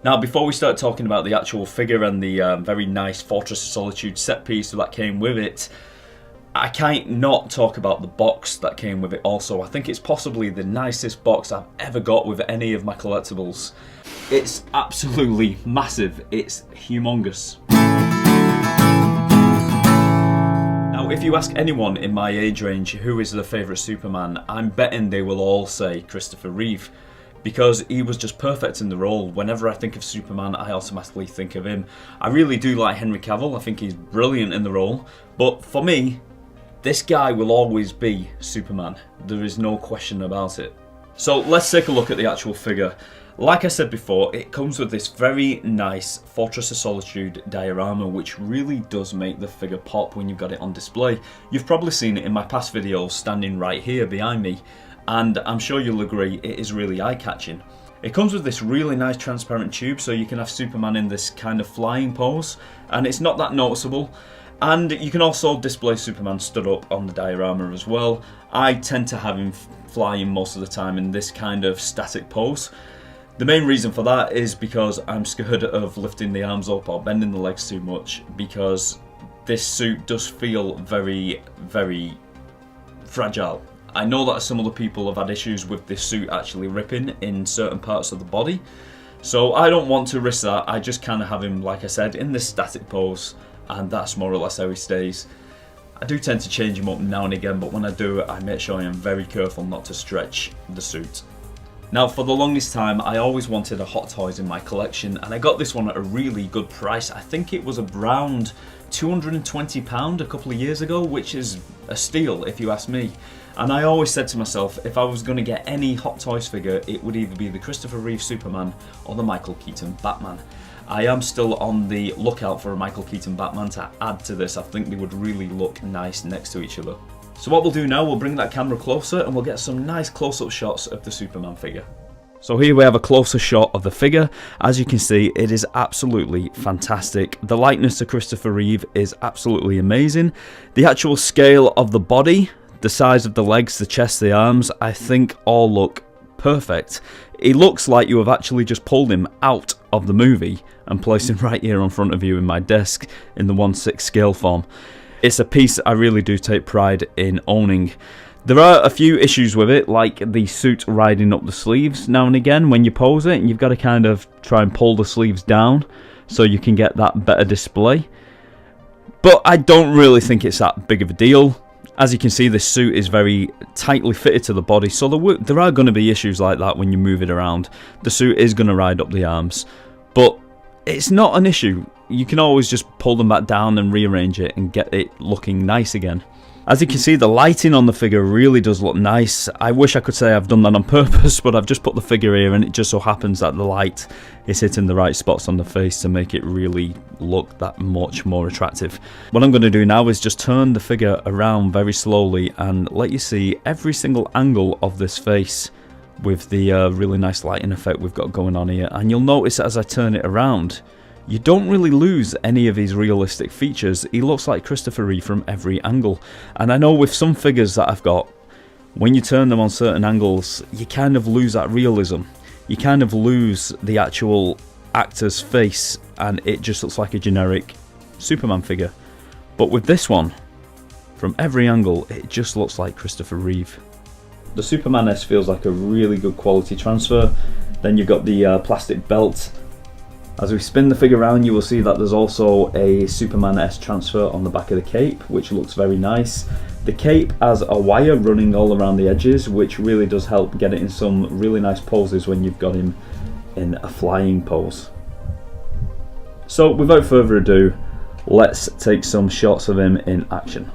Now, before we start talking about the actual figure and the very nice Fortress of Solitude set piece that came with it, I can't not talk about the box that came with it also. I think it's possibly the nicest box I've ever got with any of my collectibles. It's absolutely massive. It's humongous. Now, if you ask anyone in my age range who is their favourite Superman, I'm betting they will all say Christopher Reeve, because he was just perfect in the role. Whenever I think of Superman, I automatically think of him. I really do like Henry Cavill. I think he's brilliant in the role. But for me, this guy will always be Superman. There is no question about it. So let's take a look at the actual figure. Like I said before, it comes with this very nice Fortress of Solitude diorama, which really does make the figure pop when you've got it on display. You've probably seen it in my past videos standing right here behind me, and I'm sure you'll agree it is really eye-catching. It comes with this really nice transparent tube, so you can have Superman in this kind of flying pose, and it's not that noticeable. And you can also display Superman stood up on the diorama as well. I tend to have him flying most of the time in this kind of static pose. The main reason for that is because I'm scared of lifting the arms up or bending the legs too much, because this suit does feel very, very fragile. I know that some other people have had issues with this suit actually ripping in certain parts of the body, so I don't want to risk that. I just kind of have him, like I said, in this static pose, and that's more or less how he stays. I do tend to change him up now and again, but when I do, I make sure I am very careful not to stretch the suit. Now, for the longest time, I always wanted a Hot Toys in my collection, and I got this one at a really good price. I think it was around £220 a couple of years ago, which is a steal if you ask me. And I always said to myself, if I was going to get any Hot Toys figure, it would either be the Christopher Reeve Superman or the Michael Keaton Batman. I am still on the lookout for a Michael Keaton Batman to add to this. I think they would really look nice next to each other. So what we'll do now, we'll bring that camera closer and we'll get some nice close-up shots of the Superman figure. So here we have a closer shot of the figure. As you can see, it is absolutely fantastic. The likeness to Christopher Reeve is absolutely amazing. The actual scale of the body, the size of the legs, the chest, the arms, I think all look perfect. It looks like you have actually just pulled him out of the movie and placed him right here in front of you in my desk in the 1/6 scale form. It's a piece I really do take pride in owning. There are a few issues with it, like the suit riding up the sleeves now and again when you pose it, and you've got to kind of try and pull the sleeves down so you can get that better display. But I don't really think it's that big of a deal. As you can see, this suit is very tightly fitted to the body, so there are going to be issues like that when you move it around. The suit is going to ride up the arms, but it's not an issue. You can always just pull them back down and rearrange it and get it looking nice again. As you can see, the lighting on the figure really does look nice. I wish I could say I've done that on purpose, but I've just put the figure here and it just so happens that the light is hitting the right spots on the face to make it really look that much more attractive. What I'm going to do now is just turn the figure around very slowly and let you see every single angle of this face with the really nice lighting effect we've got going on here. And you'll notice as I turn it around, you don't really lose any of his realistic features. He looks like Christopher Reeve from every angle. And I know with some figures that I've got, when you turn them on certain angles, you kind of lose that realism. You kind of lose the actual actor's face and it just looks like a generic Superman figure. But with this one, from every angle, it just looks like Christopher Reeve. The Superman S feels like a really good quality transfer. Then you've got the plastic belt. As we spin the figure around, you will see that there's also a Superman S transfer on the back of the cape, which looks very nice. The cape has a wire running all around the edges, which really does help get it in some really nice poses when you've got him in a flying pose. So without further ado, let's take some shots of him in action.